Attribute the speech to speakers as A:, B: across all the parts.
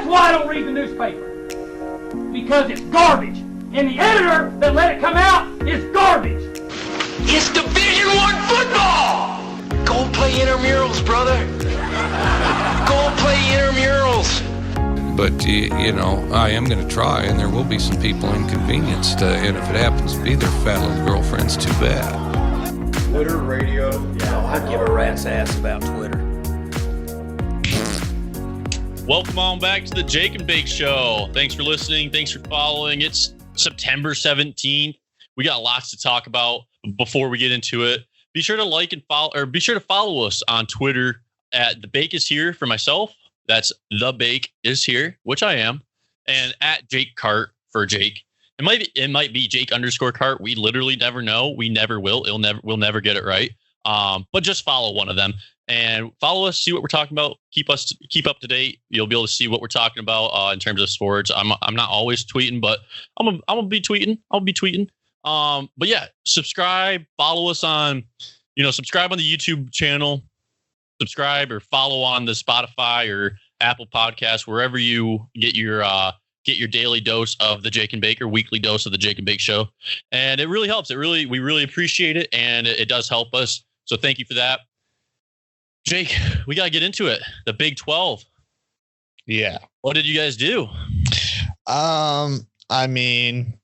A: That's why I don't read the newspaper. Because it's garbage. And the editor that let it come out is garbage.
B: It's Division I football! Go play intramurals, brother. Go play intramurals.
C: But, you know, I am going to try, and there will be some people inconvenienced. And if it happens to be their fat little girlfriends, too bad.
D: Twitter, radio.
E: Yeah, I'd give a rat's ass about Twitter.
F: Welcome on back to the Jake and Bake Show. Thanks for listening. Thanks for following. It's September 17th. We got lots to talk about. Before we get into it, be sure to like and follow, or be sure to follow us on Twitter at The Bake Is Here for myself. That's The Bake Is Here, which I am, and at Jake Cart for Jake. It might be Jake _Cart. We literally never know. We never will. We'll never get it right. But just follow one of them and follow us. See what we're talking about. Keep up to date. You'll be able to see what we're talking about in terms of sports. I'm not always tweeting, but I'm gonna be tweeting. I'll be tweeting. But yeah, subscribe. Follow us on. Subscribe on the YouTube channel. Subscribe or follow on the Spotify or Apple Podcasts, wherever you get your daily dose of the Jake and Bake, or weekly dose of the Jake and Bake Show. And it really helps. We really appreciate it, and it does help us. So thank you for that. Jake, we got to get into it. The Big 12.
G: Yeah.
F: What did you guys do?
G: I mean,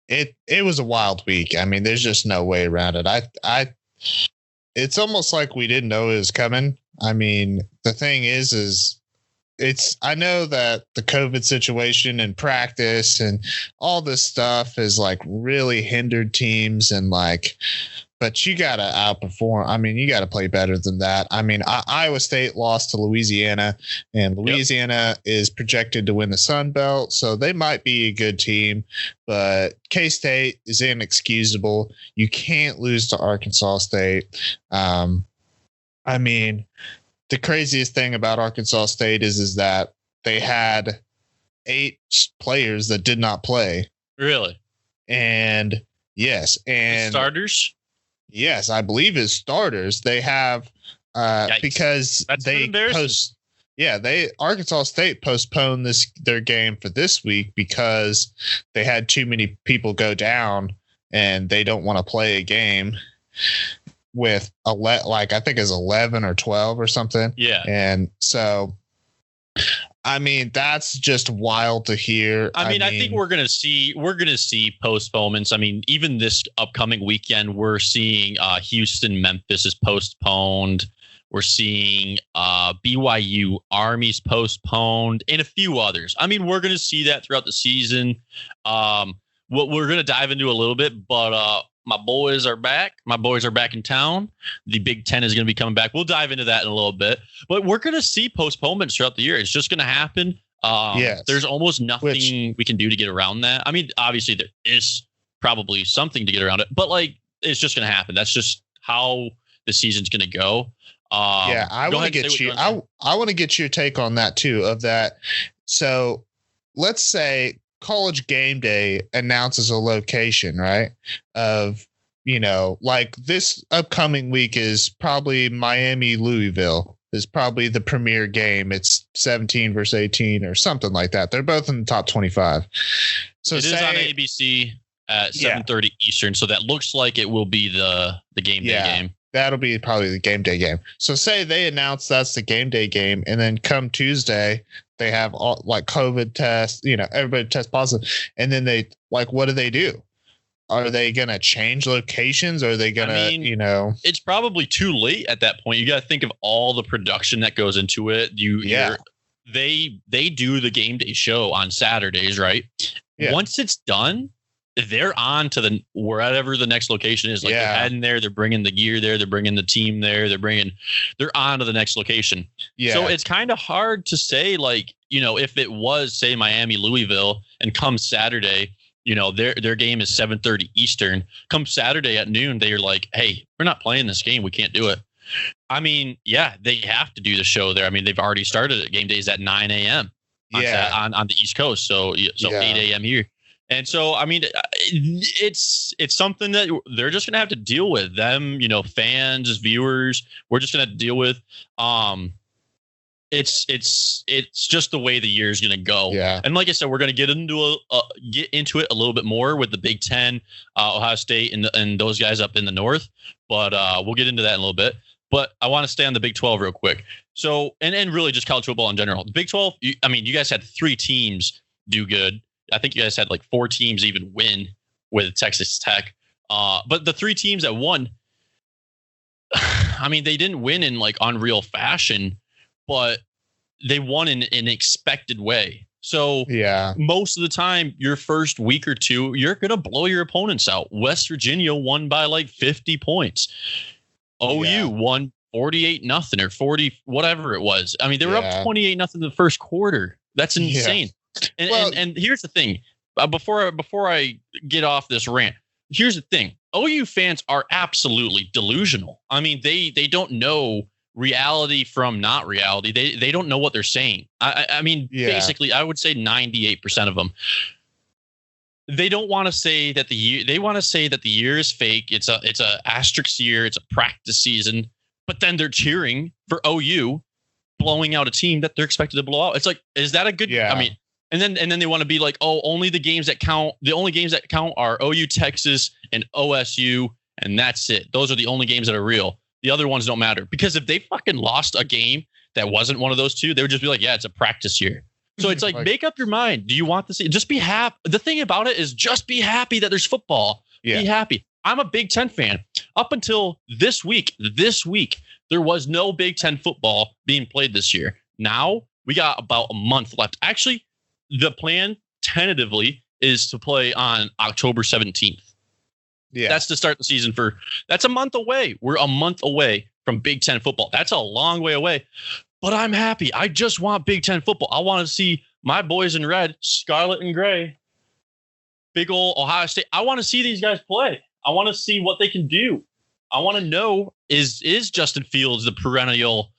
G: it was a wild week. I mean, there's just no way around it. It's almost like we didn't know it was coming. I mean, the thing is I know that the COVID situation and practice and all this stuff has like really hindered teams, and but you got to outperform. I mean, you got to play better than that. I mean, Iowa State lost to Louisiana, and Louisiana is projected to win the Sun Belt, so they might be a good team, but K-State is inexcusable. You can't lose to Arkansas State. I mean, the craziest thing about Arkansas State is that they had 8 players that did not play.
F: Really?
G: And yes, and
F: starters.
G: Yes, I believe as starters. They have because Arkansas State postponed their game for this week because they had too many people go down, and they don't want to play a game with I think it's 11 or 12 or something.
F: Yeah.
G: And so, I mean, that's just wild to hear.
F: I mean, I think we're gonna see postponements. I mean, even this upcoming weekend, we're seeing Houston, Memphis is postponed. We're seeing BYU, Army's postponed, and a few others. I mean, we're gonna see that throughout the season. What we're gonna dive into a little bit, but my boys are back. My boys are back in town. The Big Ten is going to be coming back. We'll dive into that in a little bit. But we're going to see postponements throughout the year. It's just going to happen.
G: Yes.
F: There's almost nothing we can do to get around that. I mean, obviously, there is probably something to get around it. But, it's just going to happen. That's just how the season's going to go.
G: I want to get you. I want to get your take on that, too, of that. So let's say College Game Day announces a location, right? Of, this upcoming week is probably Miami, Louisville is probably the premier game. It's 17 versus 18 or something like that. They're both in the top 25. So
F: it is on ABC at 7:30 Eastern. So that looks like it will be the game day game.
G: That'll be probably the game day game. So say they announce that's the game day game, and then come Tuesday, they have all COVID tests, everybody tests positive. And then they what do? Are they going to change locations? Are they going to,
F: it's probably too late at that point. You got to think of all the production that goes into it. They do the game day show on Saturdays, right? Yeah. Once it's done, they're on to wherever the next location is. They're heading there, they're bringing the gear there, they're bringing the team there, they're on to the next location. Yeah. So it's kind of hard to say, if it was, say, Miami, Louisville, and come Saturday, their game is 7:30 Eastern. Come Saturday at noon, they're like, hey, we're not playing this game. We can't do it. I mean, they have to do the show there. I mean, they've already started it. Game days at 9 a.m. on the East Coast. So 8 a.m. here. And so, I mean, it's something that they're just going to have to deal with. Them, fans, viewers, we're just going to deal with. it's just the way the year is going to go.
G: Yeah.
F: And like I said, we're going to get into it a little bit more with the Big Ten, Ohio State, and those guys up in the north. But we'll get into that in a little bit. But I want to stay on the Big 12 real quick. So, and really just college football in general. The Big 12, you guys had 3 teams do good. I think you guys had like 4 teams even win with Texas Tech. But the 3 teams that won, I mean, they didn't win in like unreal fashion, but they won in an expected way. So
G: yeah,
F: most of the time, your first week or two, you're going to blow your opponents out. West Virginia won by like 50 points. OU won 48-0 or 40, whatever it was. I mean, they were up 28-0 in the first quarter. That's insane. Yeah. And here's the thing. Before I get off this rant, here's the thing. OU fans are absolutely delusional. I mean, they don't know reality from not reality. They don't know what they're saying. I mean, basically, I would say 98% of them. They don't want to say that the year. They want to say that the year is fake. It's a asterisk year. It's a practice season. But then they're cheering for OU blowing out a team that they're expected to blow out. It's like, is that a good?
G: Yeah.
F: I mean, and then they want to be like, oh, only the games that count. The only games that count are OU, Texas, and OSU, and that's it. Those are the only games that are real. The other ones don't matter, because if they fucking lost a game that wasn't one of those two, they would just be like, yeah, it's a practice year. So it's like, make up your mind. Do you want to see? Just be happy. The thing about it is just be happy that there's football. Yeah. Be happy. I'm a Big Ten fan. Up until this week, there was no Big Ten football being played this year. Now we got about a month left. Actually, the plan tentatively is to play on October 17th. Yeah. That's to start the season that's a month away. We're a month away from Big Ten football. That's a long way away. But I'm happy. I just want Big Ten football. I want to see my boys in red, scarlet and gray, big old Ohio State. I want to see these guys play. I want to see what they can do. I want to know, is Justin Fields the perennial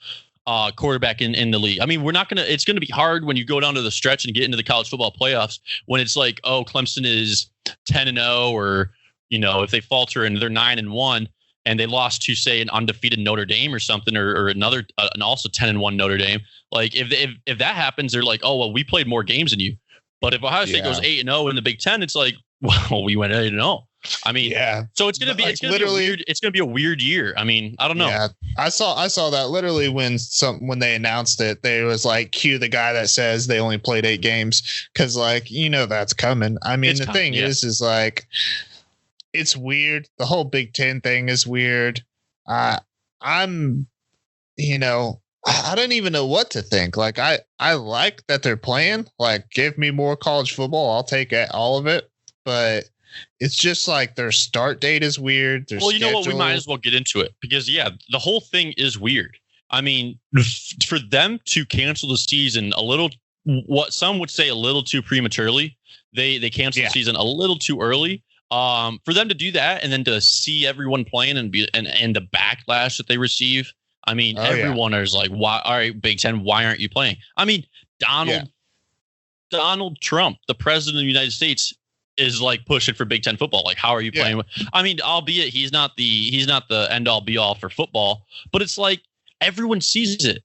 F: quarterback in the league? I mean, it's going to be hard when you go down to the stretch and get into the college football playoffs when it's like, oh, Clemson is 10-0, or, if they falter and they're 9-1. And they lost to, say, an undefeated Notre Dame or something, or another, and also 10-1 Notre Dame. Like if that happens, they're like, oh well, we played more games than you. But if Ohio State goes 8-0 in the Big Ten, it's like, well, we went 8-0. I mean, So it's gonna be a weird year. I mean, I don't know.
G: Yeah, I saw that literally when they announced it, they was like, cue the guy that says they only played 8 games, because that's coming. I mean, the thing is like, it's weird. The whole Big Ten thing is weird. I don't even know what to think. Like, I like that they're playing. Like, give me more college football. I'll take all of it. But it's just like their start date is weird.
F: Well, you know what? We might as well get into it, because, the whole thing is weird. I mean, for them to cancel the season what some would say a little too prematurely, they canceled the season a little too early. For them to do that and then to see everyone playing and the backlash that they receive. I mean, everyone is like, why? All right, Big Ten, why aren't you playing? I mean, Donald Trump, the president of the United States, is like pushing for Big Ten football. Like, how are you playing? I mean, albeit he's not the end all be all for football, but it's like everyone sees it.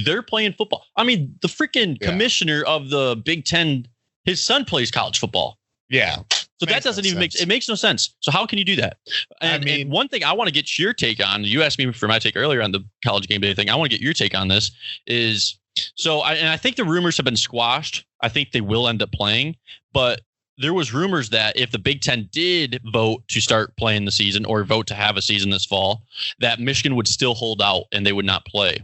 F: They're playing football. I mean, the freaking commissioner of the Big Ten, his son plays college football.
G: Yeah.
F: So that doesn't even makes no sense. So how can you do that? And one thing I want to get your take on, you asked me for my take earlier on the college game day thing. I want to get your take on this is, I think the rumors have been squashed. I think they will end up playing, but there was rumors that if the Big Ten did vote to start playing the season, or vote to have a season this fall, that Michigan would still hold out and they would not play.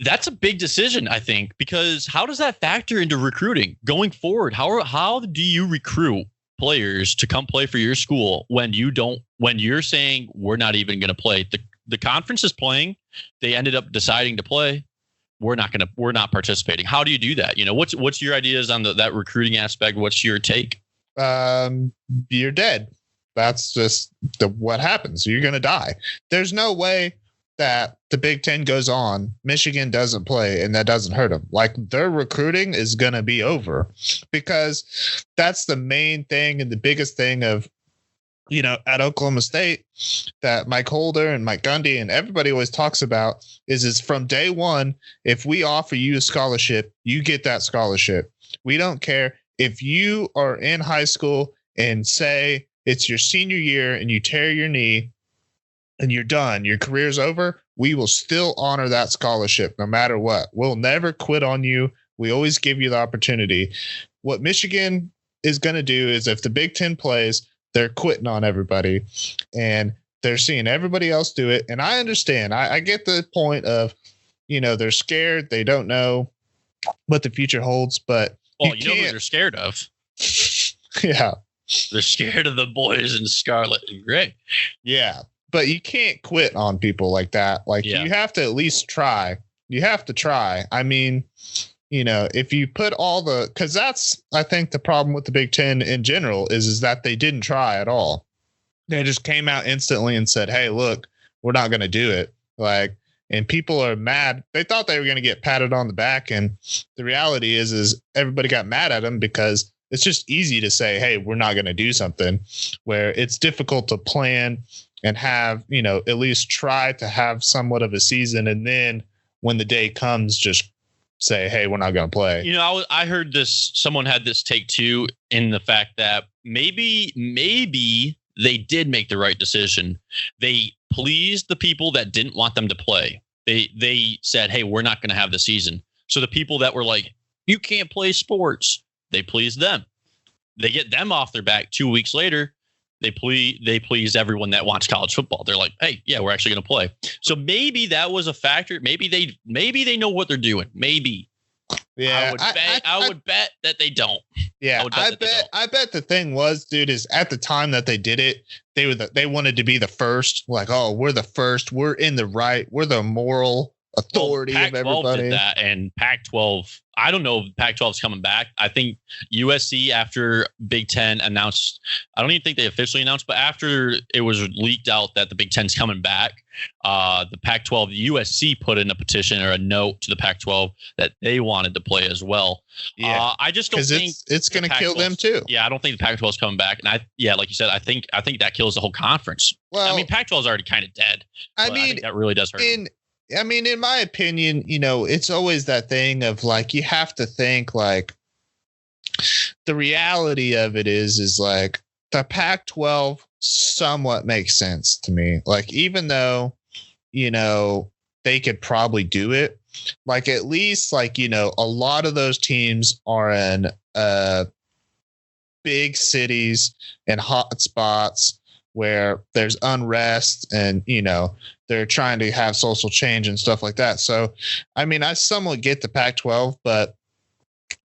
F: That's a big decision, I think, because how does that factor into recruiting going forward? How do you recruit players to come play for your school when you're saying we're not even going to play? The conference is playing. They ended up deciding to play. We're not participating. How do you do that? What's your ideas on that recruiting aspect? What's your take?
G: You're dead. That's just what happens. You're going to die. There's no way that the Big Ten goes on, Michigan doesn't play, and that doesn't hurt them. Like, their recruiting is going to be over, because that's the main thing and the biggest thing of at Oklahoma State that Mike Holder and Mike Gundy and everybody always talks about is from day one, if we offer you a scholarship, you get that scholarship. We don't care if you are in high school and say it's your senior year and you tear your knee and you're done, your career's over, we will still honor that scholarship no matter what. We'll never quit on you. We always give you the opportunity. What Michigan is going to do is if the Big Ten plays, they're quitting on everybody and they're seeing everybody else do it. And I understand. I get the point of, they're scared. They don't know what the future holds, but
F: well, you know who they're scared of?
G: Yeah.
F: They're scared of the boys in scarlet and gray.
G: Yeah. But you can't quit on people like that. Like you have to at least try. You have to try. I mean, if you put because that's, I think the problem with the Big Ten in general is that they didn't try at all. They just came out instantly and said, hey, look, we're not going to do it. And people are mad. They thought they were going to get patted on the back. And the reality is everybody got mad at them because it's just easy to say, hey, we're not going to do something, where it's difficult to plan and have, at least try to have somewhat of a season. And then when the day comes, just say, hey, we're not going to play.
F: I heard this, someone had this take too, in the fact that maybe they did make the right decision. They pleased the people that didn't want them to play. They said, hey, we're not going to have the season. So the people that were like, you can't play sports, they pleased them. They get them off their back 2 weeks later. They pleased everyone that wants college football. They're like, hey, yeah, we're actually going to play. So maybe that was a factor. Maybe they know what they're doing. Maybe.
G: Yeah,
F: I would bet that they don't.
G: Yeah, I bet the thing was, dude, is at the time that they did it, they wanted to be the first. Like, oh, we're the first. We're in the right. We're the moral authority of everybody.
F: Did that, and Pac-12. I don't know if Pac-12 is coming back. I think USC, after Big Ten announced, I don't even think they officially announced, but after it was leaked out that the Big Ten's coming back, the Pac-12, USC put in a petition or a note to the Pac-12 that they wanted to play as well.
G: Yeah,
F: I just don't think
G: it's going to kill them too.
F: Yeah, I don't think the Pac-12 is coming back, and like you said, I think that kills the whole conference. Well, I mean, Pac-12 is already kind of dead. I think that really does hurt.
G: In my opinion, it's always that thing of like, you have to think like the reality of it is like the Pac-12 somewhat makes sense to me. Like, even though, they could probably do it, like, at least like, a lot of those teams are in big cities and hot spots where there's unrest and, they're trying to have social change and stuff like that. So, I mean, I somewhat get the Pac-12, but,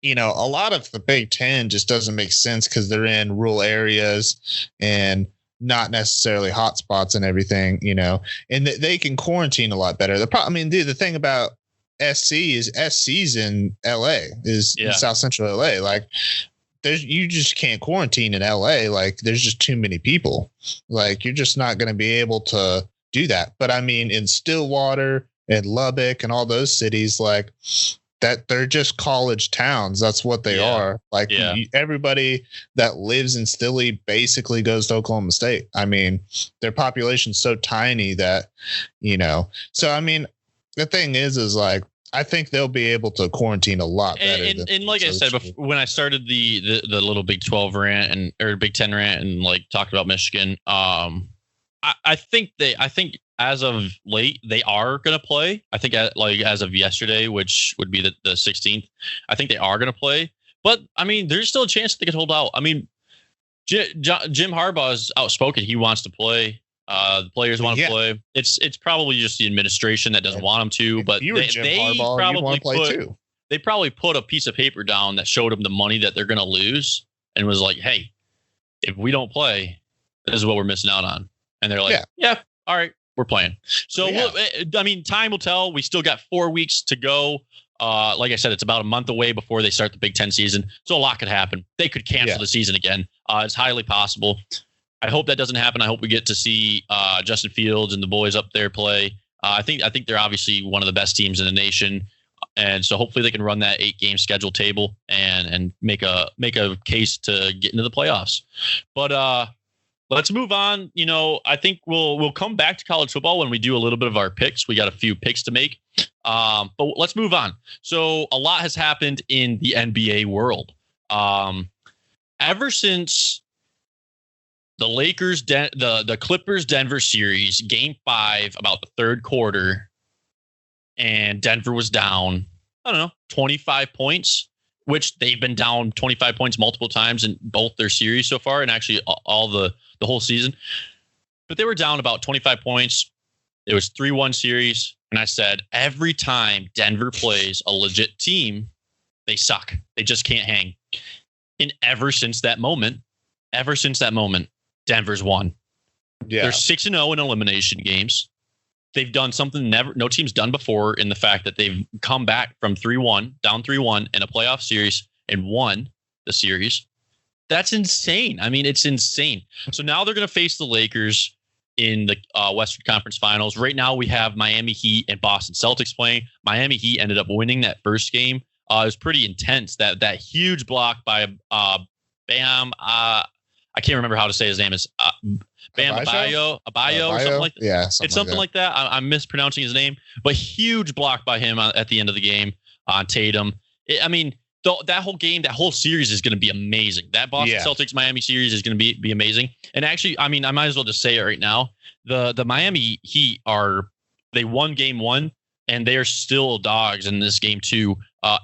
G: a lot of the Big Ten just doesn't make sense because they're in rural areas and not necessarily hot spots and everything, and they can quarantine a lot better. The thing about SC is SC's in LA, in South Central LA. Like, you just can't quarantine in LA. Like, there's just too many people. Like, you're just not going to be able to do that. But I mean, in Stillwater and Lubbock and all those cities, like that, they're just college towns. That's what they are. Like, everybody that lives in Stilly basically goes to Oklahoma State. I mean, their population's so tiny that, so I mean, the thing is like, I think they'll be able to quarantine a lot better.
F: And like I said before, when I started the little Big 12 rant or Big 10 rant and like talked about Michigan, I think as of late they are going to play. I think as of yesterday, which would be the 16th, I think they are going to play. But I mean, there's still a chance that they could hold out. I mean, Jim Harbaugh is outspoken. He wants to play. The players want to play. It's probably just the administration that doesn't want them to. But they probably put a piece of paper down that showed them the money that they're going to lose and was like, hey, if we don't play, this is what we're missing out on. And they're like, yeah, all right, we're playing. So, I mean, time will tell. We still got 4 weeks to go. Like I said, it's about a month away before they start the Big Ten season. So a lot could happen. They could cancel the season again. It's highly possible. I hope that doesn't happen. I hope we get to see Justin Fields and the boys up there play. I think they're obviously one of the best teams in the nation. And so hopefully they can run that 8-game schedule table and make a case to get into the playoffs. But let's move on. You know, I think we'll come back to college football when we do a little bit of our picks. We got a few picks to make, but let's move on. So a lot has happened in the NBA world. Ever since the Lakers, the Clippers Denver series, Game 5, about the third quarter, and Denver was down, I don't know, 25 points, which they've been down 25 points multiple times in both their series so far, and actually all the whole season. But they were down about 25 points. It was 3-1 series, and I said every time Denver plays a legit team, they suck. They just can't hang. And ever since that moment, Denver's won.
G: Yeah.
F: They're 6-0 in elimination games. They've done something no team's done before in the fact that they've come back from 3-1, down 3-1 in a playoff series and won the series. That's insane. I mean, it's insane. So now they're going to face the Lakers in the Western Conference Finals. Right now we have Miami Heat and Boston Celtics playing. Miami Heat ended up winning that first game. It was pretty intense. That huge block by Bam. I can't remember how to say his name. Is Bam Abayo or something like that.
G: Yeah,
F: it's something like that. I'm mispronouncing his name, but huge block by him at the end of the game on Tatum. That whole game, that whole series is going to be amazing. That Boston Celtics Miami series is going to be amazing. And actually, I might as well just say it right now. The Miami Heat they won game 1 and they are still dogs in this game 2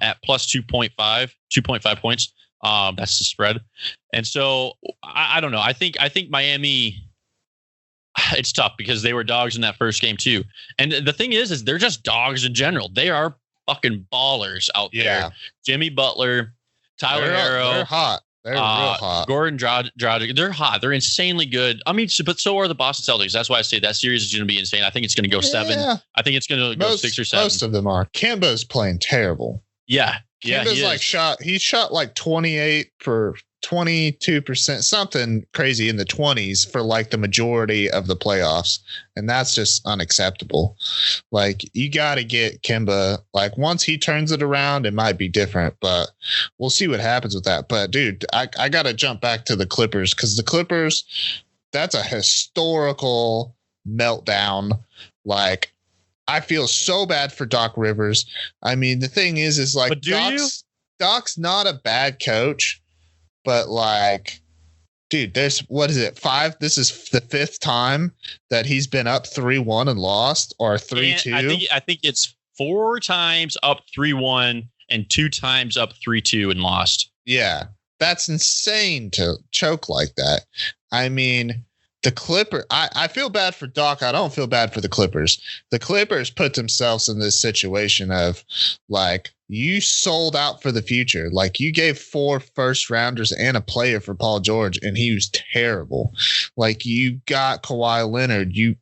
F: at plus 2.5 points. That's the spread. And so I don't know. I think Miami, it's tough because they were dogs in that first game too. And the thing is they're just dogs in general. They are fucking ballers out there. Jimmy Butler, Tyler Herro.
G: They're hot. They're real hot.
F: Gordon Dragic. They're hot. They're insanely good. But so are the Boston Celtics. That's why I say that series is going to be insane. I think it's going to go 7. I think it's going to go 6 or 7.
G: Most of them are. Kemba's playing terrible.
F: Yeah.
G: Kemba's shot like 28 for 22%, something crazy in the 20s for like the majority of the playoffs. And that's just unacceptable. Like, you got to get Kemba, like, once he turns it around, it might be different, but we'll see what happens with that. But dude, I got to jump back to the Clippers, because the Clippers, that's a historical meltdown. Like, I feel so bad for Doc Rivers. I mean, the thing is like, Doc's not a bad coach, but like, dude, this is the 5th time that he's been up 3-1 and lost, or 3-2.
F: I think it's 4 times up 3-1 and 2 times up 3-2 and lost.
G: Yeah, that's insane to choke like that. I mean, the Clippers, I feel bad for Doc. I don't feel bad for the Clippers. The Clippers put themselves in this situation of, like, you sold out for the future. Like, you gave 4 first-rounders and a player for Paul George, and he was terrible. Like, you got Kawhi Leonard. You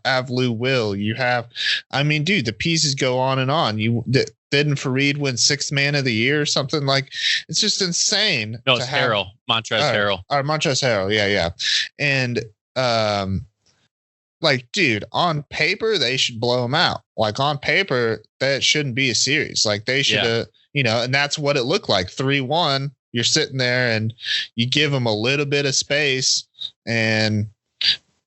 G: have Lou Will. You have, I mean, dude, the pieces go on and on. Didn't Fareed win 6th man of the year or something? Like, it's just insane.
F: No, it's Harrell. Montrezl Harrell.
G: Or Montrezl Harrell. Yeah. And, like, dude, on paper, they should blow them out. Like, on paper, that shouldn't be a series. Like, they should have, and that's what it looked like. 3-1, you're sitting there and you give them a little bit of space and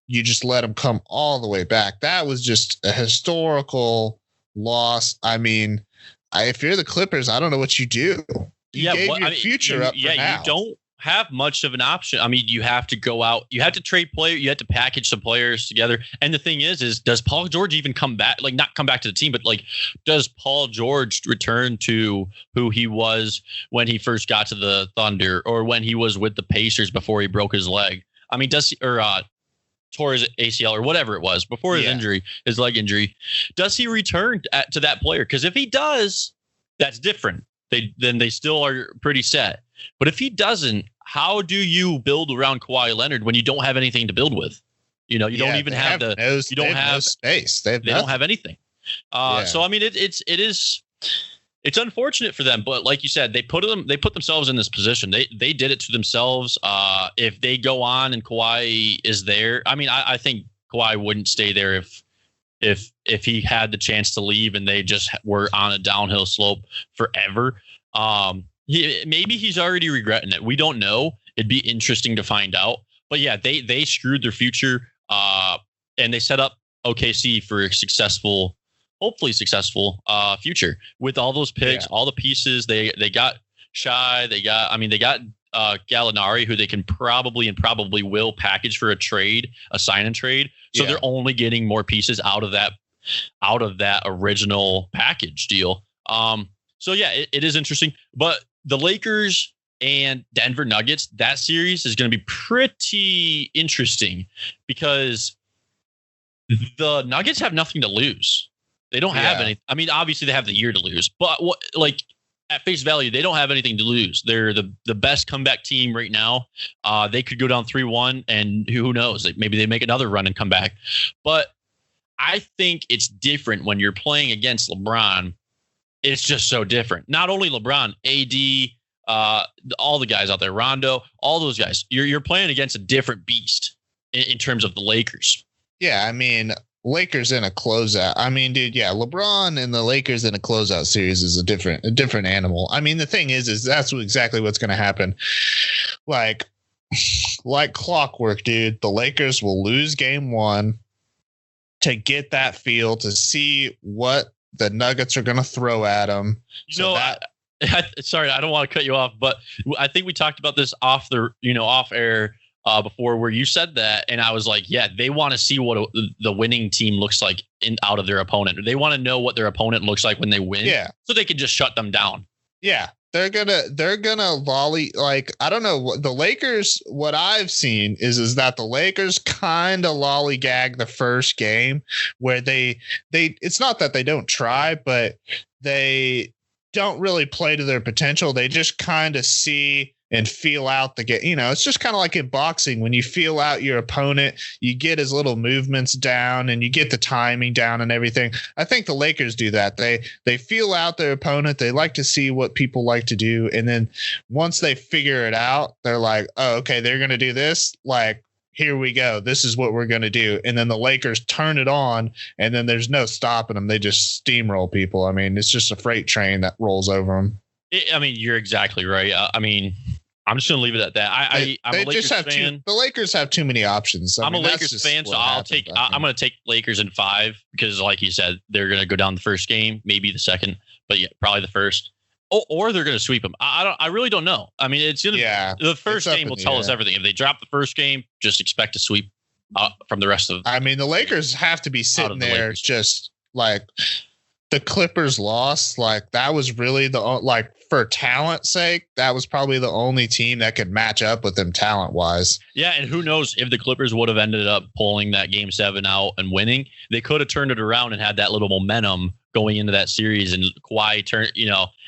G: you just let them come all the way back. That was just a historical loss. I mean, if you're the Clippers, I don't know what you do. You gave your future up for now.
F: You don't have much of an option. I mean, you have to go out, you have to trade players, you have to package some players together. And the thing is does Paul George even come back? Like, not come back to the team, but like, does Paul George return to who he was when he first got to the Thunder, or when he was with the Pacers before he broke his leg? I mean, tore his ACL or whatever it was before his injury, his leg injury. Does he return to that player? Because if he does, that's different. Then they still are pretty set. But if he doesn't, how do you build around Kawhi Leonard when you don't have anything to build with? You don't even have no
G: space. They
F: don't have anything. So I mean, it's unfortunate for them, but like you said, they put themselves in this position. They did it to themselves. If they go on and Kawhi is there, I mean, I think Kawhi wouldn't stay there if he had the chance to leave and they just were on a downhill slope forever. Maybe he's already regretting it. We don't know. It'd be interesting to find out. But yeah, they screwed their future, and they set up OKC for a successful, hopefully successful future with all those picks, all the pieces. They got Shai, they got Gallinari, who they can probably will package for a sign and trade. So they're only getting more pieces out of that original package deal. So yeah, it is interesting. But the Lakers and Denver Nuggets, that series is going to be pretty interesting because the Nuggets have nothing to lose. They don't have any. I mean, obviously they have the year to lose, but at face value, they don't have anything to lose. They're the best comeback team right now. They could go down 3-1, and who knows? Maybe they make another run and come back. But I think it's different when you're playing against LeBron. It's just so different. Not only LeBron, AD, all the guys out there, Rondo, all those guys. You're playing against a different beast in terms of the Lakers.
G: Yeah, I mean, Lakers in a closeout. I mean, dude, yeah, LeBron and the Lakers in a closeout series is a different animal. I mean, the thing is that's exactly what's going to happen. Like clockwork, dude. The Lakers will lose game 1 to get that feel, to see what the Nuggets are going to throw at them.
F: Sorry, I don't want to cut you off, but I think we talked about this off air before, where you said that, and I was like, yeah, they want to see what the winning team looks like out of their opponent. They want to know what their opponent looks like when they win, so they can just shut them down. Yeah,
G: they're gonna volley. Like, I don't know, what the Lakers, what I've seen is that the Lakers kind of lollygag the first game, where they it's not that they don't try, but they don't really play to their potential. They just kind of see and feel out the game. It's just kind of like in boxing. When you feel out your opponent, you get his little movements down and you get the timing down and everything. I think the Lakers do that. They feel out their opponent. They like to see what people like to do. And then once they figure it out, they're like, oh, okay, they're going to do this. Like, here we go. This is what we're going to do. And then the Lakers turn it on, and then there's no stopping them. They just steamroll people. I mean, it's just a freight train that rolls over them.
F: You're exactly right. I'm just going to leave it at that. I'm a Lakers fan.
G: The Lakers have too many options.
F: I'm a Lakers fan, so I'm going to take Lakers in 5 because, like you said, they're going to go down the first game, maybe the second, but yeah, probably the first. Or they're going to sweep them. I really don't know. I mean, it's going to the first game will tell us everything. If they drop the first game, just expect a sweep from the rest of.
G: I mean, the Lakers have to be sitting there just like the Clippers lost. Like, that was really for talent's sake, that was probably the only team that could match up with them talent wise.
F: Yeah, and who knows if the Clippers would have ended up pulling that game 7 out and winning. They could have turned it around and had that little momentum going into that series, and Kawhi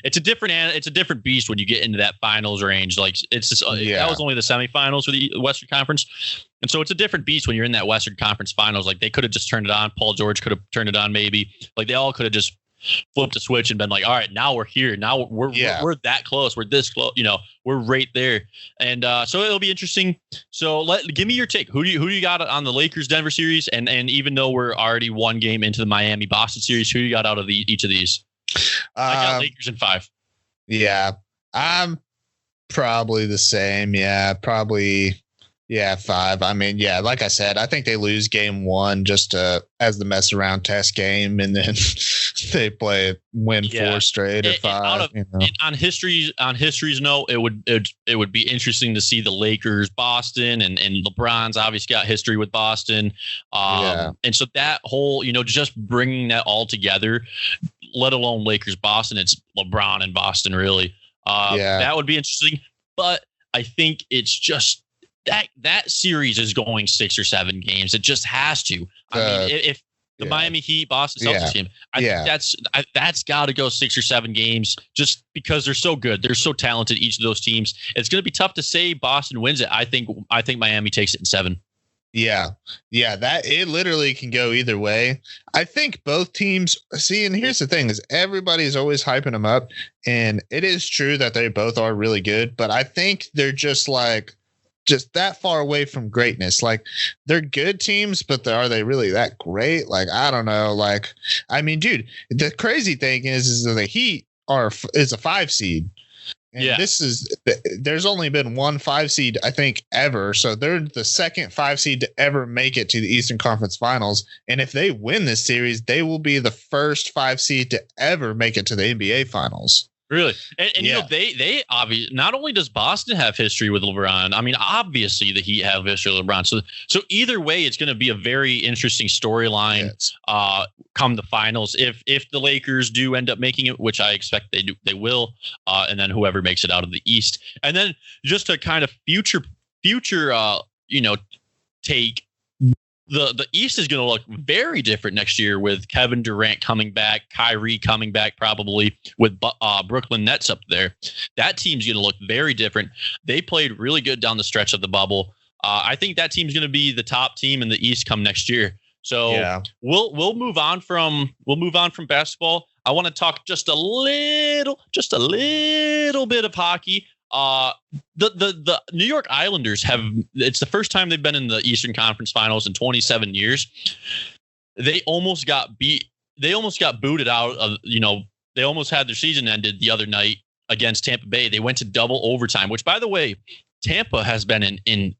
F: it's a different beast when you get into that finals range. Like, it's just that was only the semifinals for the Western Conference. And so it's a different beast when you're in that Western Conference finals. Like, they could have just turned it on. Paul George could have turned it on maybe. Like, they all could have just flipped a switch and been like, all right, now we're here. Now we're that close. We're this close. We're right there. And so it'll be interesting. So give me your take. Who do you got on the Lakers Denver series? And even though we're already one game into the Miami Boston series, who you got out of each of these? I got Lakers in 5.
G: Yeah, I'm probably the same. Yeah, probably. Yeah, 5. I mean, yeah, like I said, I think they lose game 1 just as the mess around test game, and then they win 4 straight or 5.
F: On history's note, it would be interesting to see the Lakers, Boston, and LeBron's obviously got history with Boston, and so that whole just bringing that all together, let alone Lakers, Boston, it's LeBron and Boston really. That would be interesting, but I think it's just. That series is going 6 or 7 games. It just has to. I mean, if the Miami Heat, Boston Celtics team, I think that's got to go 6 or 7 games just because they're so good. They're so talented, each of those teams. It's going to be tough to say Boston wins it. I think Miami takes it in 7.
G: Yeah, that it literally can go either way. I think both teams see, and here's the thing: is everybody's always hyping them up, and it is true that they both are really good, but I think they're just that far away from greatness. Like, they're good teams, but are they really that great? Like, I don't know. Like, I mean, dude, the crazy thing is that the Heat is a 5 seed. And
F: Yeah.
G: there's only been one 5 seed, I think, ever. So they're the second 5 seed to ever make it to the Eastern Conference Finals. And if they win this series, they will be the first 5 seed to ever make it to the NBA Finals.
F: Really? And you
G: Yeah.
F: know, they obviously, not only does Boston have history with LeBron, I mean, obviously the Heat have history with LeBron. So either way, it's going to be a very interesting storyline
G: Yes.
F: come the finals. If the Lakers do end up making it, which I expect they will, and then whoever makes it out of the East. And then just a kind of future take, the East is going to look very different next year with Kevin Durant coming back, Kyrie coming back, probably with Brooklyn Nets up there. That team's going to look very different. They played really good down the stretch of the bubble. I think that team's going to be the top team in the East come next year. So
G: Yeah.
F: we'll move on from basketball. I want to talk just a little bit of hockey. The New York Islanders it's the first time they've been in the Eastern Conference Finals in 27 years. They almost got booted out of, they almost had their season ended the other night against Tampa Bay. They went to double overtime, which, by the way, Tampa has been in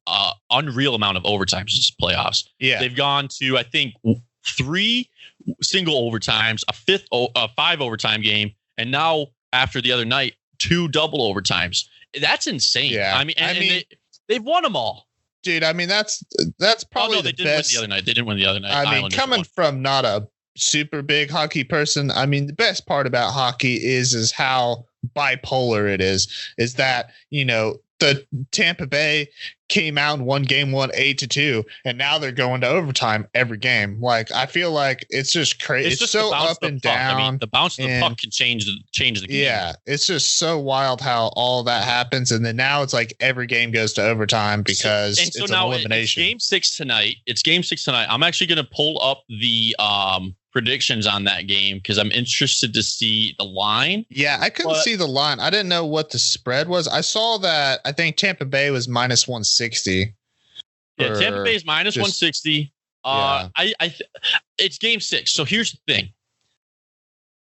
F: unreal amount of overtimes this playoffs.
G: Yeah.
F: They've gone to, I think, 3 single overtimes, a 5 overtime game, and now after the other night, 2 double overtimes. That's insane.
G: Yeah.
F: I mean, they've won them all.
G: Dude, I mean, that's probably
F: they
G: the
F: didn't
G: best.
F: win the other night. They didn't win the other night.
G: I mean,
F: Islanders
G: coming
F: won.
G: from not a super big hockey person, I mean, the best part about hockey is how bipolar it is that, the Tampa Bay came out and won game 1 8-2, and now they're going to overtime every game. Like, I feel like it's just crazy. It's
F: just
G: so
F: the bounce
G: up
F: of
G: and
F: the puck.
G: down.
F: I mean, the bounce of the
G: and-
F: puck can change the game.
G: Yeah, it's just so wild how all that happens, and then now it's like every game goes to overtime because
F: And so
G: it's
F: now
G: an elimination.
F: It's game six tonight. I'm actually going to pull up the predictions on that game because I'm interested to see the line.
G: Yeah, I couldn't
F: But-
G: see the line. I didn't know what the spread was. I saw that I think Tampa Bay was minus 160.
F: Yeah, Tampa
G: for
F: Bay's minus
G: just-
F: 160. It's game 6. So here's the thing.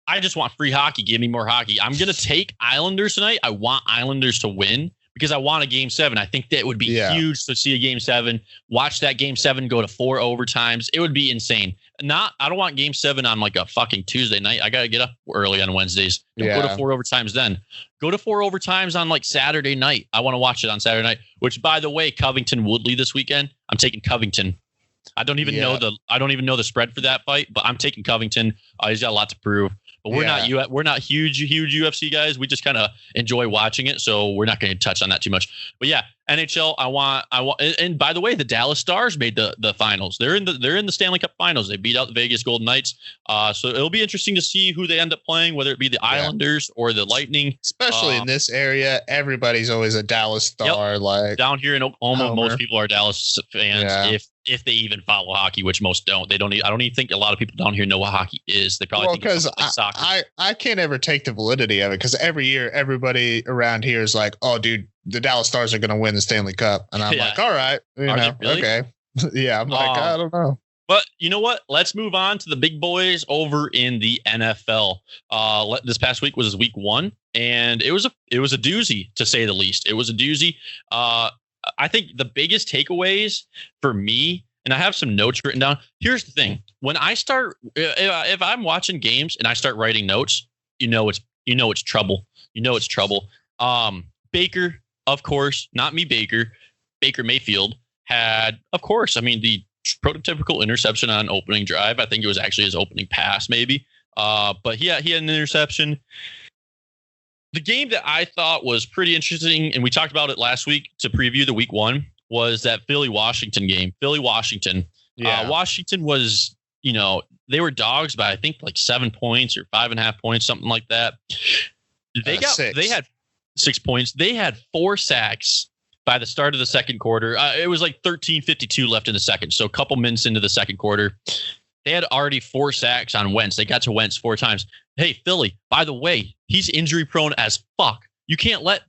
F: I just want free hockey. Give me more hockey. I'm going to take Islanders tonight. I want Islanders to win because I want a game 7. I think that would be huge to see a game 7. Watch that game 7 go to 4 overtimes. It would be insane. I don't want game 7 on like a fucking Tuesday night. I got to get up early on Wednesdays. Don't go to 4 overtimes then. Go to 4 overtimes on like Saturday night. I want to watch it on Saturday night, which, by the way, Covington Woodley this weekend. I'm taking Covington. I don't even know the spread for that fight, but I'm taking Covington. He's got a lot to prove. But we're not huge UFC guys. We just kind of enjoy watching it, so we're not going to touch on that too much. But yeah, NHL. I want. And by the way, the Dallas Stars made the finals. They're in the Stanley Cup Finals. They beat out the Vegas Golden Knights. So it'll be interesting to see who they end up playing, whether it be the Islanders or the Lightning.
G: Especially in this area, everybody's always a Dallas Star. Like
F: Down here in Oklahoma,
G: Homer.
F: most people are Dallas fans.
G: Yeah.
F: If they even follow hockey, which most don't. They don't. I don't even think a lot of people down here know what hockey is. They probably think it's
G: because
F: something like soccer.
G: I can't ever take the validity of it because every year everybody around here is like, oh, dude, the Dallas Stars are going to win the Stanley Cup, and I'm
F: Yeah.
G: like, all right,
F: Are they really?
G: okay, yeah, I'm like, I don't know.
F: But you know what? Let's move on to the big boys over in the NFL. This past week was week 1, and it was a doozy, to say the least. It was a doozy. I think the biggest takeaways for me, and I have some notes written down. Here's the thing: when I start, if I'm watching games and I start writing notes, it's trouble. It's trouble. Baker, of course, not me. Baker Mayfield had, of course, I mean, the prototypical interception on opening drive. I think it was actually his opening pass, maybe. But he had an interception. The game that I thought was pretty interesting, and we talked about it last week to preview the week 1, was that Philly-Washington game. Philly-Washington.
G: Yeah.
F: Washington was, they were dogs by I think like 7 points or 5.5 points, something like that. They had 6 points. They had 4 sacks by the start of the second quarter. It was like 13:52 left in the second. So a couple minutes into the second quarter, they had already 4 sacks on Wentz. They got to Wentz 4 times. Hey, Philly, by the way, he's injury prone as fuck. You can't let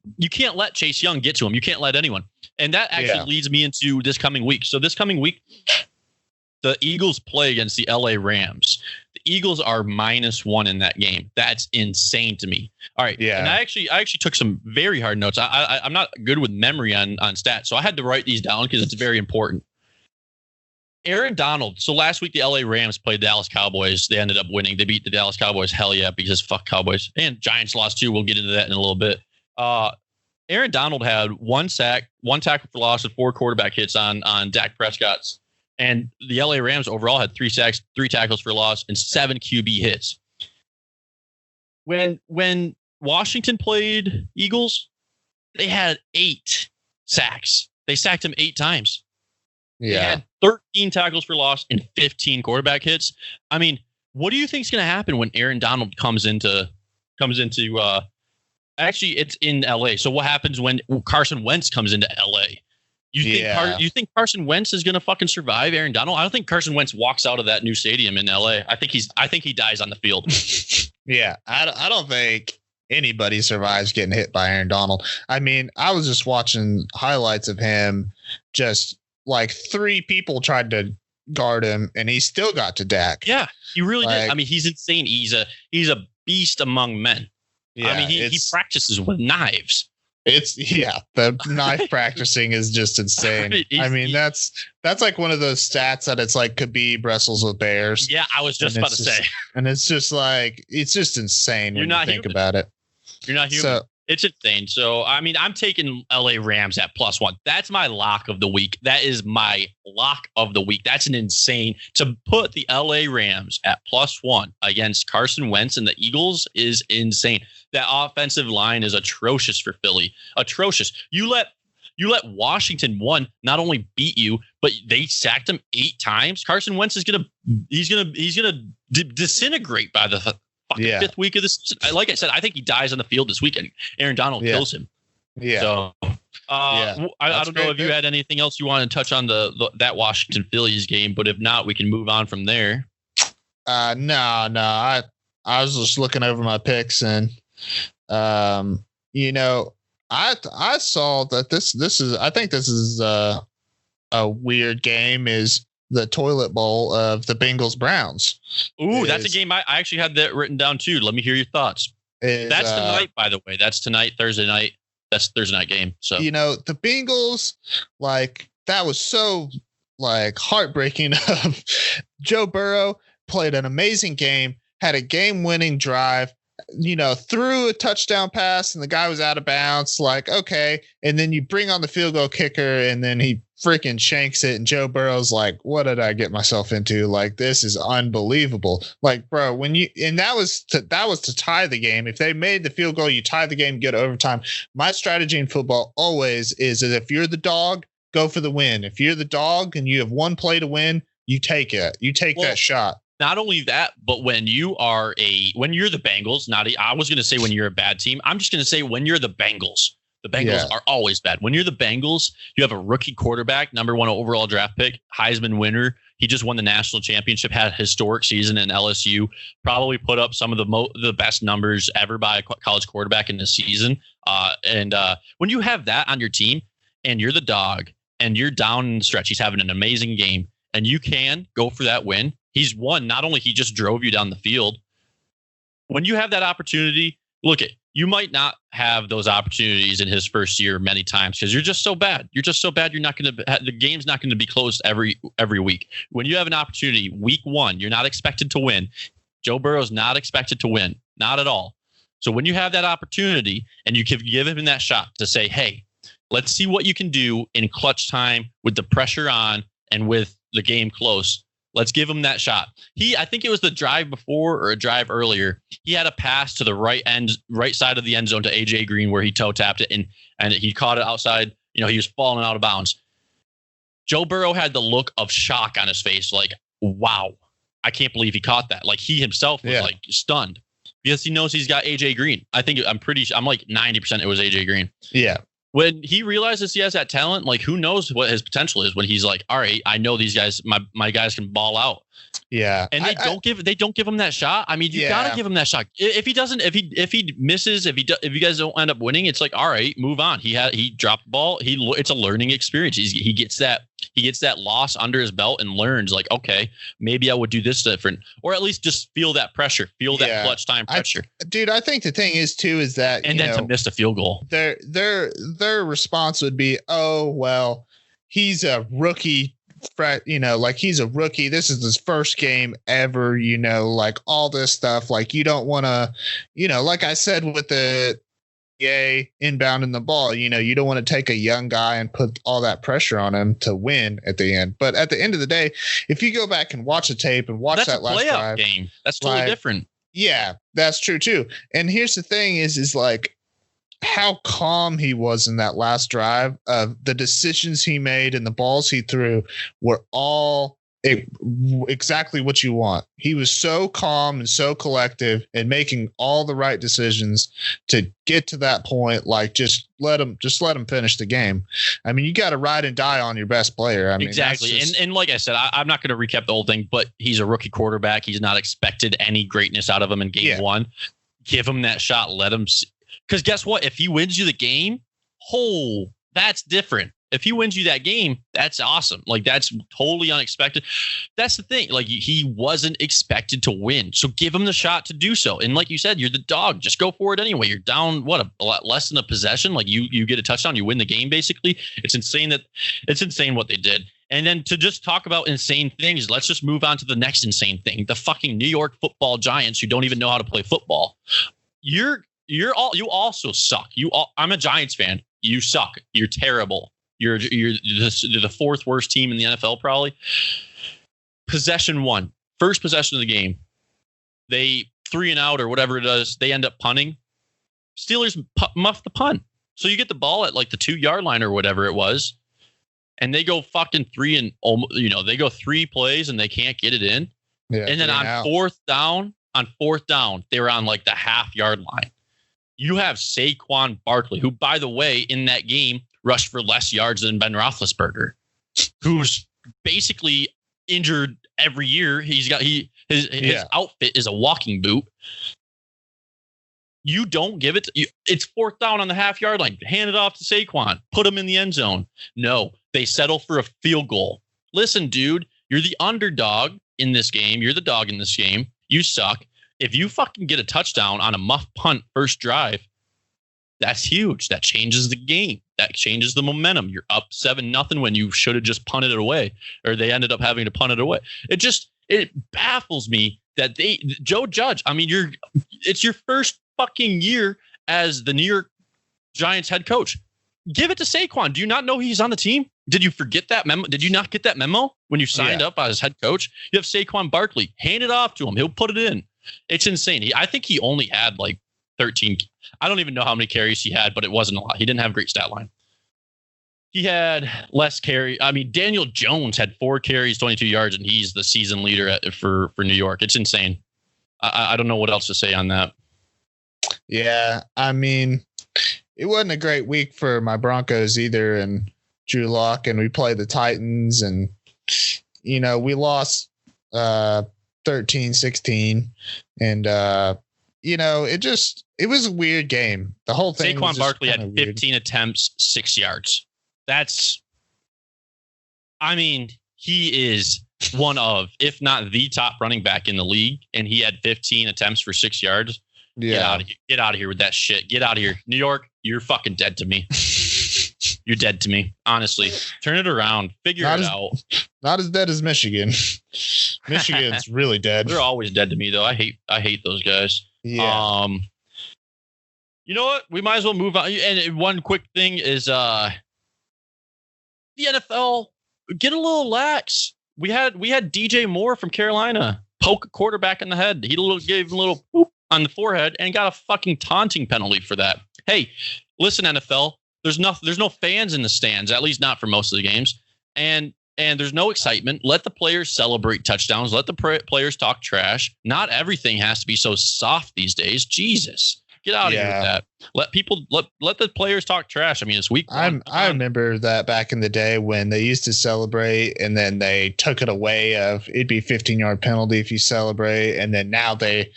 F: Chase Young get to him. You can't let anyone. And that actually leads me into this coming week. So this coming week, the Eagles play against the LA Rams. The Eagles are -1 in that game. That's insane to me. All right.
G: Yeah.
F: And I actually took some very hard notes. I'm not good with memory on stats, so I had to write these down because it's very important. Aaron Donald. So last week the LA Rams played Dallas Cowboys. They ended up winning. They beat the Dallas Cowboys. Hell yeah, because fuck Cowboys. And Giants lost too. We'll get into that in a little bit. Aaron Donald had 1 sack, 1 tackle for loss, and 4 quarterback hits on Dak Prescott's. And the LA Rams overall had 3 sacks, 3 tackles for loss, and 7 QB hits. When Washington played Eagles, they had 8 sacks. They sacked him 8 times. They had 13 tackles for loss and 15 quarterback hits. I mean, what do you think is going to happen when Aaron Donald comes into actually it's in LA. So what happens when Carson Wentz comes into LA? You think Carson Wentz is going to fucking survive Aaron Donald? I don't think Carson Wentz walks out of that new stadium in LA. I think he dies on the field.
G: Yeah, I don't think anybody survives getting hit by Aaron Donald. I mean, I was just watching highlights of him, just like 3 people tried to guard him, and he still got to Dak.
F: Yeah, he really did. I mean, he's insane. He's a beast among men. Yeah, I mean, he practices with knives.
G: The knife practicing is just insane. I mean, that's like one of those stats that it's like Khabib wrestles with bears.
F: Yeah, I was just about to say.
G: And it's just like, it's just insane when you think about it.
F: You're not human. So, it's insane. So, I mean, I'm taking LA Rams at +1. That's my lock of the week. That is my lock of the week. That's an insane to put the LA Rams at +1 against Carson Wentz and the Eagles is insane. That offensive line is atrocious for Philly. Atrocious. You let Washington not only beat you, but they sacked him 8 times. Carson Wentz is gonna disintegrate by the fucking 5th week of this. Like I said, I think he dies on the field this weekend. Aaron Donald kills him. Yeah. So I don't know if you had anything else you want to touch on that Washington Phillies game, but if not, we can move on from there.
G: No. I was just looking over my picks and I saw that this is a weird game is the toilet bowl of the Bengals Browns.
F: Ooh, that's a game I actually had that written down too. Let me hear your thoughts. That's tonight, by the way. That's tonight, Thursday night. That's Thursday night game. So
G: the Bengals, like, that was so like heartbreaking. Joe Burrow played an amazing game, had a game-winning drive, threw a touchdown pass and the guy was out of bounds. Like, okay. And then you bring on the field goal kicker and then he freaking shanks it. And Joe Burrow's like, what did I get myself into? Like, this is unbelievable. Like, bro, that was to tie the game. If they made the field goal, you tie the game, get overtime. My strategy in football always is that if you're the dog, go for the win. If you're the dog and you have 1 play to win, you take it. You take that shot.
F: Not only that, but when you're the Bengals, I was going to say when you're a bad team. I'm just going to say when you're the Bengals. The Bengals are always bad. When you're the Bengals, you have a rookie quarterback, number 1 overall draft pick, Heisman winner. He just won the national championship, had a historic season in LSU, probably put up some of the best numbers ever by a college quarterback in the season. And when you have that on your team and you're the dog and you're down in the stretch, he's having an amazing game and you can go for that win. He's won. Not only he just drove you down the field. When you have that opportunity, you might not have those opportunities in his first year many times because you're just so bad. You're just so bad. You're not going to. The game's not going to be close every week. When you have an opportunity, week 1, you're not expected to win. Joe Burrow's not expected to win, not at all. So when you have that opportunity and you can give him that shot to say, hey, let's see what you can do in clutch time with the pressure on and with the game close. Let's give him that shot. I think it was the drive before or a drive earlier. He had a pass to the right side of the end zone to AJ Green where he toe tapped it and he caught it outside. He was falling out of bounds. Joe Burrow had the look of shock on his face, like, wow, I can't believe he caught that. Like he himself was like stunned because he knows he's got AJ Green. I'm like 90% it was AJ Green.
G: Yeah.
F: When he realizes he has that talent, like who knows what his potential is when he's like, all right, I know these guys, my guys can ball out.
G: Yeah.
F: And they don't give him that shot. I mean, you gotta give him that shot. If he doesn't, if he misses, if you guys don't end up winning, it's like, all right, move on. He dropped the ball. It's a learning experience. He gets that loss under his belt and learns, like, okay, maybe I would do this different, or at least just feel that pressure, that clutch time pressure.
G: Dude, I think the thing is too is that
F: to miss a field goal,
G: their response would be, oh well, he's a rookie. Like he's a rookie. This is his first game ever, like all this stuff. Like you don't want to, like I said with the inbounding the ball, you don't want to take a young guy and put all that pressure on him to win at the end. But at the end of the day, if you go back and watch the tape and watch that last drive
F: game, that's totally different.
G: Yeah, that's true too. And here's the thing is like, how calm he was in that last drive. The decisions he made and the balls he threw were all exactly what you want. He was so calm and so collective and making all the right decisions to get to that point. Like just let him finish the game. I mean, you got to ride and die on your best player. I mean,
F: exactly. And like I said, I'm not going to recap the whole thing, but he's a rookie quarterback. He's not expected any greatness out of him in game one. Give him that shot. Let him. Because guess what? If he wins you the game, that's different. If he wins you that game, that's awesome. Like, that's totally unexpected. That's the thing. Like, he wasn't expected to win. So give him the shot to do so. And like you said, you're the dog. Just go for it anyway. You're down, a lot less than a possession. Like, you get a touchdown, you win the game, basically. It's insane what they did. And then to just talk about insane things, let's just move on to the next insane thing. The fucking New York Football Giants, who don't even know how to play football. You also suck. I'm a Giants fan. You suck. You're terrible. You're the fourth worst team in the NFL, probably. Possession one, first possession of the game. They 3-and-out or whatever it is. They end up punting. Steelers muff the punt. So you get the ball at like the 2-yard line or whatever it was, and they go fucking they go 3 plays and they can't get it in. Yeah, and then on fourth down, they were on like the half-yard line. You have Saquon Barkley, who, by the way, in that game rushed for less yards than Ben Roethlisberger, who's basically injured every year. His outfit is a walking boot. You don't give it. It's fourth down on the half-yard line. Hand it off to Saquon. Put him in the end zone. No, they settle for a field goal. Listen, dude, you're the underdog in this game. You're the dog in this game. You suck. If you fucking get a touchdown on a muff punt first drive, that's huge. That changes the game. That changes the momentum. You're up 7-0 when you should have just punted it away, or they ended up having to punt it away. It baffles me that Joe Judge, I mean, it's your first fucking year as the New York Giants head coach. Give it to Saquon. Do you not know he's on the team? Did you forget that memo? Did you not get that memo when you signed up as head coach? You have Saquon Barkley. Hand it off to him. He'll put it in. It's insane. I think he only had like 13. I don't even know how many carries he had, but it wasn't a lot. He didn't have a great stat line. He had less carry. I mean, Daniel Jones had 4 carries, 22 yards, and he's the season leader for New York. It's insane. I don't know what else to say on that.
G: Yeah, I mean, it wasn't a great week for my Broncos either, and Drew Lock, and we played the Titans, and we lost 13-16, and it was a weird game. The whole thing.
F: Saquon Barkley had 15 attempts, 6 yards. He is one of, if not the top running back in the league, and he had 15 attempts for 6 yards. Yeah. Get out of here with that shit. Get out of here. New York, you're fucking dead to me. You're dead to me. Honestly. Turn it around. Figure it out.
G: Not as dead as Michigan. Michigan's really dead.
F: They're always dead to me, though. I hate those guys.
G: Yeah.
F: You know what? We might as well move on. And one quick thing is the NFL, get a little lax. We had DJ Moore from Carolina poke a quarterback in the head. He gave him a little boop on the forehead and got a fucking taunting penalty for that. Hey, listen, NFL, there's no fans in the stands, at least not for most of the games. And there's no excitement. Let the players celebrate touchdowns. Let the players talk trash. Not everything has to be so soft these days. Jesus. Get out of here with that. Let people let the players talk trash. I mean, it's week one.
G: I remember that back in the day when they used to celebrate and then they took it away of it'd be 15-yard penalty if you celebrate, and then now they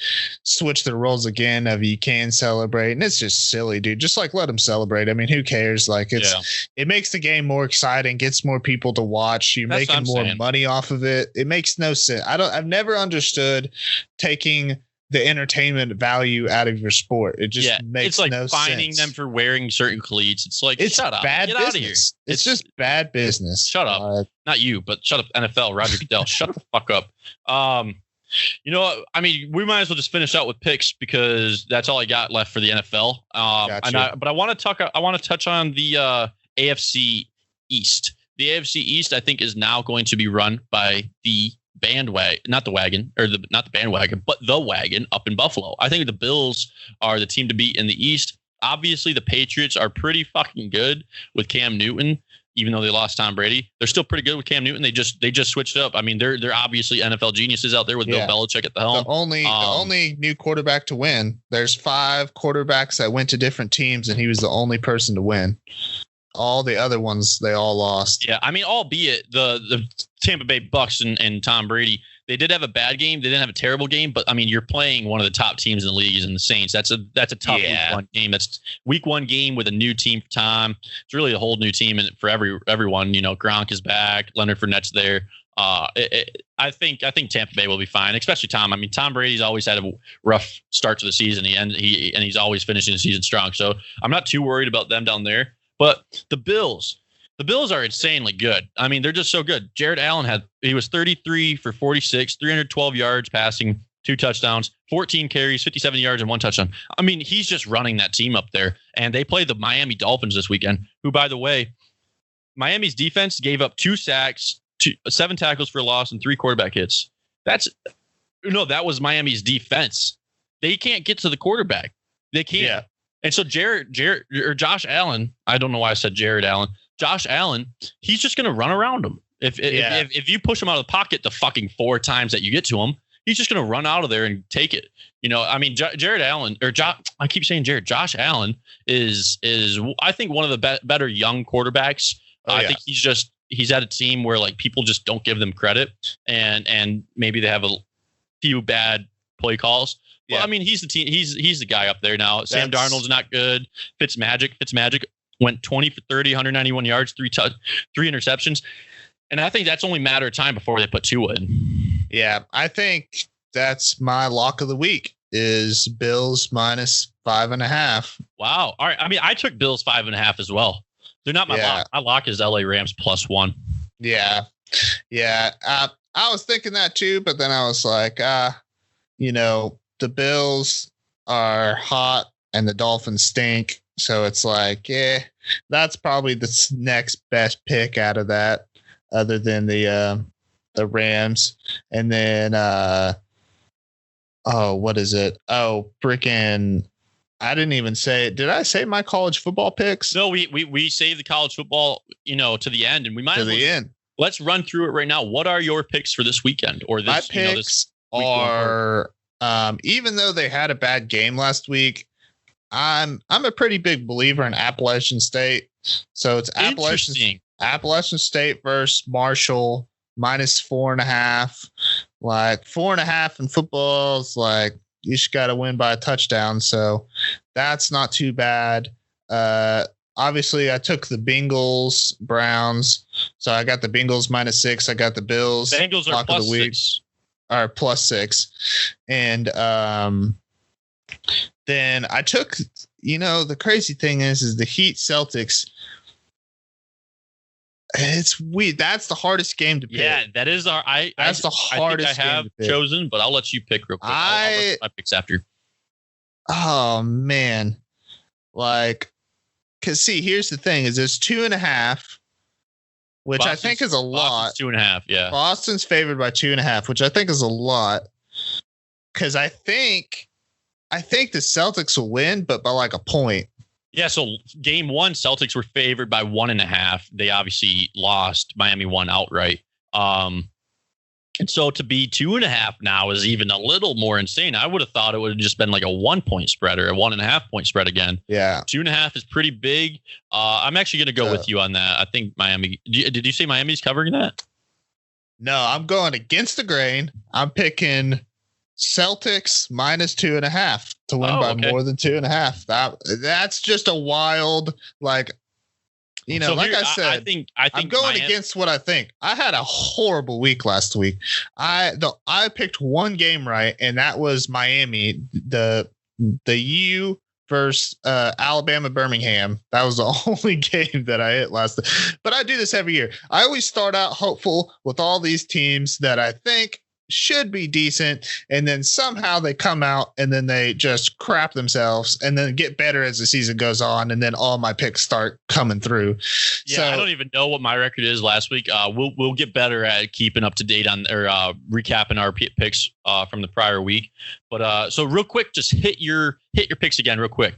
G: switch the rules again of you can celebrate, and it's just silly, dude. Just like let them celebrate. I mean, who cares? Like it makes the game more exciting, gets more people to watch. You're making more money off of it. It makes no sense. I've never understood taking the entertainment value out of your sport. It just makes no sense.
F: It's like fining them for wearing certain cleats. It's like, shut up.
G: Bad
F: Get
G: business.
F: out of here.
G: It's just bad business.
F: Shut up. Not you, but shut up, NFL. Roger Goodell. Shut the fuck up. You know, I mean, we might as well just finish out with picks because that's all I got left for the NFL. But I want to touch on the AFC East. The AFC East, I think, is now going to be run by the bandwagon, not the bandwagon, but the wagon up in Buffalo. I think the Bills are the team to beat in the East. Obviously, the Patriots are pretty fucking good with Cam Newton, even though they lost Tom Brady. They're still pretty good with Cam Newton. They just switched up. I mean, they're obviously NFL geniuses out there with Bill Belichick at the helm.
G: The only new quarterback to win. There's 5 quarterbacks that went to different teams, and he was the only person to win. All the other ones, they all lost. Yeah, I mean, albeit the Tampa Bay Bucks and Tom Brady, they did have a bad game. They didn't have a terrible game, but I mean, you're playing one of the top teams in the league in the Saints. That's a tough week one game. That's week one game with a new team for Tom. It's really a whole new team for everyone. You know, Gronk is back. Leonard Fournette's there. I think Tampa Bay will be fine, especially Tom. I mean, Tom Brady's always had a rough start to the season. He's always finishing the season strong. So I'm not too worried about them down there. But the Bills are insanely good. I mean, they're just so good. Jared Allen he was 33 for 46, 312 yards passing, 2 touchdowns, 14 carries, 57 yards, and 1 touchdown. I mean, he's just running that team up there. And they play the Miami Dolphins this weekend, who, by the way, Miami's defense gave up 2 sacks, 7 tackles for loss, and 3 quarterback hits. That was Miami's defense. They can't get to the quarterback. They can't. Yeah. And so Josh Allen, I don't know why I said Jared Allen. Josh Allen, he's just going to run around him. If you push him out of the pocket the fucking 4 times that you get to him, he's just going to run out of there and take it. You know, I mean, Jared Allen I keep saying Jared. Josh Allen is I think one of the better young quarterbacks. I think he's at a team where like people just don't give them credit, and maybe they have a few bad play calls. Yeah. Well, I mean, he's the guy up there now. Sam Darnold's not good. Fitzmagic went 20 for 30, 191 yards, 3 interceptions. And I think that's only a matter of time before they put 2 in. Yeah, I think that's my lock of the week is Bills minus 5.5. Wow. All right. I mean, I took Bills 5.5 as well. They're not my lock. My lock is LA Rams +1. Yeah. Yeah. I was thinking that too, but then I was like, the Bills are hot and the Dolphins stink. So it's like, that's probably the next best pick out of that other than the Rams. And then, what is it? Oh, freaking, I didn't even say it. Did I say my college football picks? No, we saved the college football, to the end, and we might end. Let's run through it right now. What are your picks for this weekend or this? My picks are, even though they had a bad game last week, I'm a pretty big believer in Appalachian State. So it's Appalachian State versus Marshall minus 4.5. Like 4.5 in football is like you just got to win by a touchdown. So that's not too bad. Obviously, I took the Bengals, Browns. So I got the Bengals minus 6. I got the Bills. Bengals are +6. Or +6. And then I took, the crazy thing is the Heat Celtics. It's weird. That's the hardest game to pick. Yeah, that is the hardest game to pick. Chosen, but I'll let you pick real quick. I'll let my picks after. Oh man. Cause see, here's the thing is there's 2.5, which Boston's, I think is a lot. 2.5. Yeah. Boston's favored by 2.5, which I think is a lot. Cause I think the Celtics will win, but by like a point. Yeah, so game 1, Celtics were favored by 1.5. They obviously lost. Miami won outright.
F: And so to be 2.5 now is even a little more insane. I would have thought it would have just been like a 1 point spread or a 1.5 point spread again.
G: Yeah.
F: 2.5 is pretty big. I'm actually going to go with you on that. I think Miami. Did you say Miami's covering that?
G: No, I'm going against the grain. I'm picking Celtics minus 2.5 to win by more than 2.5. That's just a wild, like, you know, so like I said, I think I'm going against what I think. I had a horrible week last week. I picked one game right, and that was Miami, the U versus Alabama Birmingham. That was the only game that I hit last. But I do this every year. I always start out hopeful with all these teams that I think should be decent, and then somehow they come out and then they just crap themselves and then get better as the season goes on, and then all my picks start coming through.
F: Yeah,
G: so,
F: I don't even know what my record is last week. We'll get better at keeping up to date on or recapping our picks from the prior week. But so real quick, just hit your picks again real quick.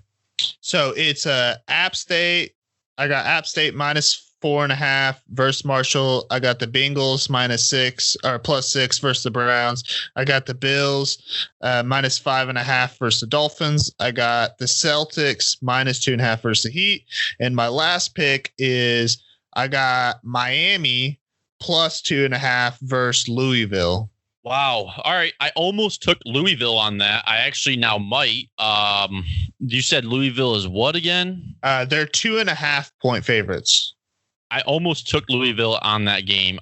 G: So it's App State. I got App State minus 4.5 versus Marshall. I got the Bengals minus 6 or plus 6 versus the Browns. I got the Bills minus 5.5 versus the Dolphins. I got the Celtics minus 2.5 versus the Heat. And my last pick is I got Miami plus 2.5 versus Louisville.
F: Wow. All right. I almost took Louisville on that. I actually now might. You said Louisville is what again?
G: They're 2.5 point favorites.
F: I almost took Louisville on that game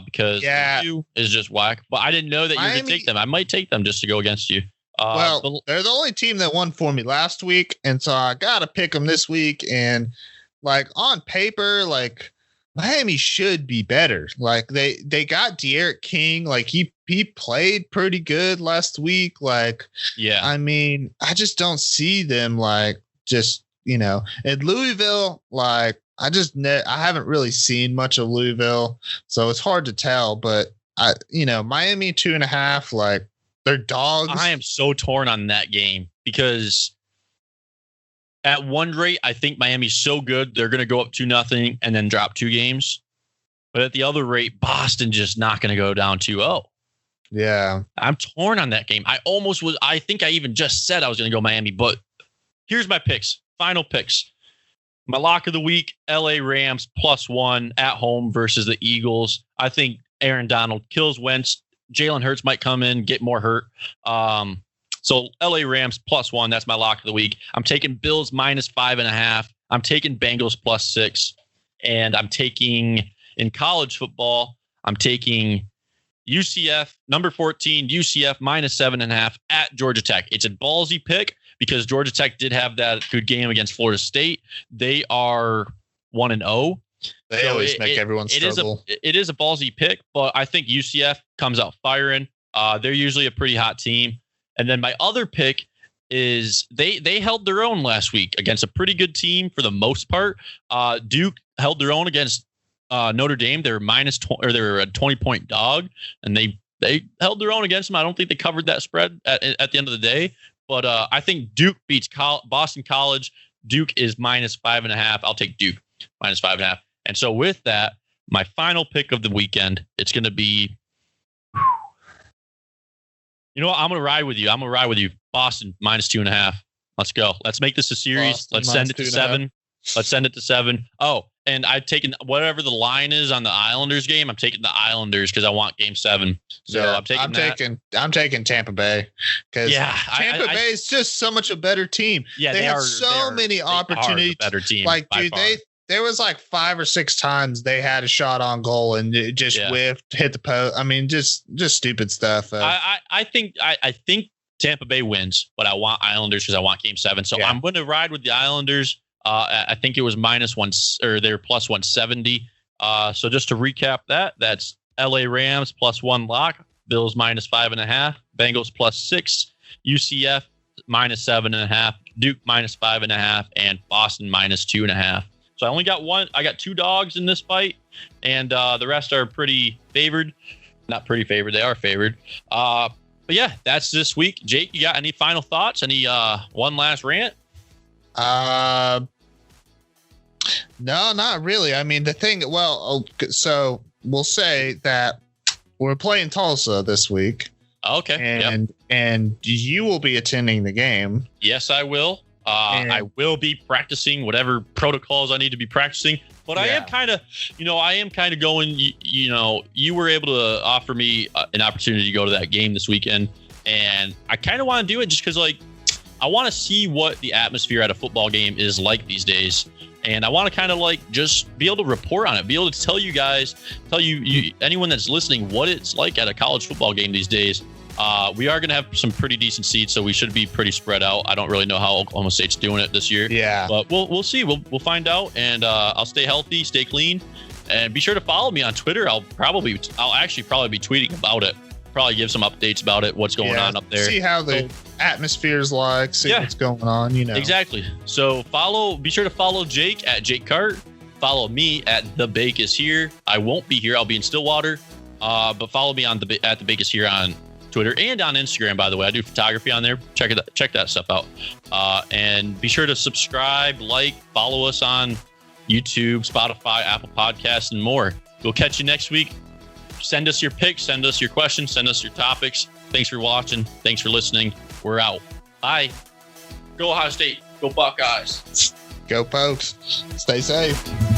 F: because you is just whack. But I didn't know that you were going to take them. I might take them just to go against you.
G: They're the only team that won for me last week, and so I got to pick them this week. And like on paper, like Miami should be better. Like they got De'Aaron King. Like he played pretty good last week. Like,
F: yeah,
G: I mean, I just don't see them like just, you know, at Louisville, like I haven't really seen much of Louisville, so it's hard to tell. But Miami 2.5, like they're dogs.
F: I am so torn on that game because at one rate, I think Miami's so good they're going to go up 2-0 and then drop 2 games. But at the other rate, Boston just not going to go down 2-0.
G: Yeah,
F: I'm torn on that game. I think I even just said I was going to go Miami, but here's my picks. Final picks. My lock of the week, LA Rams +1 at home versus the Eagles. I think Aaron Donald kills Wentz. Jalen Hurts might come in, get more hurt. So LA Rams +1. That's my lock of the week. I'm taking Bills minus 5.5. I'm taking Bengals +6. And I'm taking in college football, I'm taking UCF, number 14, UCF minus 7.5 at Georgia Tech. It's a ballsy pick because Georgia Tech did have that good game against Florida State. They are 1-0.
G: They always make everyone struggle.
F: It is a ballsy pick, but I think UCF comes out firing. They're usually a pretty hot team. And then my other pick is they held their own last week against a pretty good team for the most part. Duke held their own against Notre Dame. They were they were a 20-point dog, and they held their own against them. I don't think they covered that spread at the end of the day. But I think Duke beats Boston College. Duke is minus 5.5. I'll take Duke minus 5.5. And so with that, my final pick of the weekend, it's going to be, you know what? I'm going to ride with you. Boston minus 2.5. Let's go. Let's make this a series.
G: Boston,
F: let's send it to 7. Let's send it to 7. Oh, and I've taken whatever the line is on the Islanders game. I'm taking the Islanders because I want Game 7. So yeah,
G: I'm taking Tampa Bay because Tampa Bay is just so much a better team.
F: Yeah,
G: they have so many opportunities.
F: Better team.
G: Like, dude, there was like 5 or 6 times they had a shot on goal and it just whiffed, hit the post. I mean, just stupid stuff.
F: I think Tampa Bay wins, but I want Islanders because I want Game 7. So I'm going to ride with the Islanders. I think it was -1, or they're +170. So just to recap that's LA Rams +1 lock, Bills minus 5.5, Bengals +6, UCF minus 7.5, Duke minus 5.5, and Boston minus 2.5. So I only got one. I got 2 dogs in this fight, and the rest are pretty favored. Not pretty favored. They are favored. But yeah, that's this week. Jake, you got any final thoughts? Any one last rant?
G: No, not really. I mean, so we'll say that we're playing Tulsa this week,
F: Okay. Yep.
G: and you will be attending the game.
F: Yes, I will. I will be practicing whatever protocols I need to be practicing. But I am kind of, going, you were able to offer me an opportunity to go to that game this weekend. And I kind of want to do it just because, like, I want to see what the atmosphere at a football game is like these days. And I want to kind of like just be able to report on it, be able to tell you guys, anyone that's listening, what it's like at a college football game these days. We are going to have some pretty decent seats, so we should be pretty spread out. I don't really know how Oklahoma State's doing it this year.
G: Yeah.
F: But we'll see. We'll find out. And I'll stay healthy, stay clean. And be sure to follow me on Twitter. I'll actually probably be tweeting about it. Probably give some updates about it, what's going on up there.
G: See how the atmosphere's like, see what's going on,
F: Exactly. So be sure to follow Jake at Jake Cart. Follow me at The Bake Is Here. I won't be here. I'll be in Stillwater. But follow me at The Bake Is Here on Twitter and on Instagram, by the way. I do photography on there. Check that stuff out. And be sure to subscribe, follow us on YouTube, Spotify, Apple Podcasts, and more. We'll catch you next week. Send us your picks, send us your questions, send us your topics. Thanks for watching. Thanks for listening. We're out. Bye. Go Ohio State. Go Buckeyes.
G: Go Pokes. Stay safe.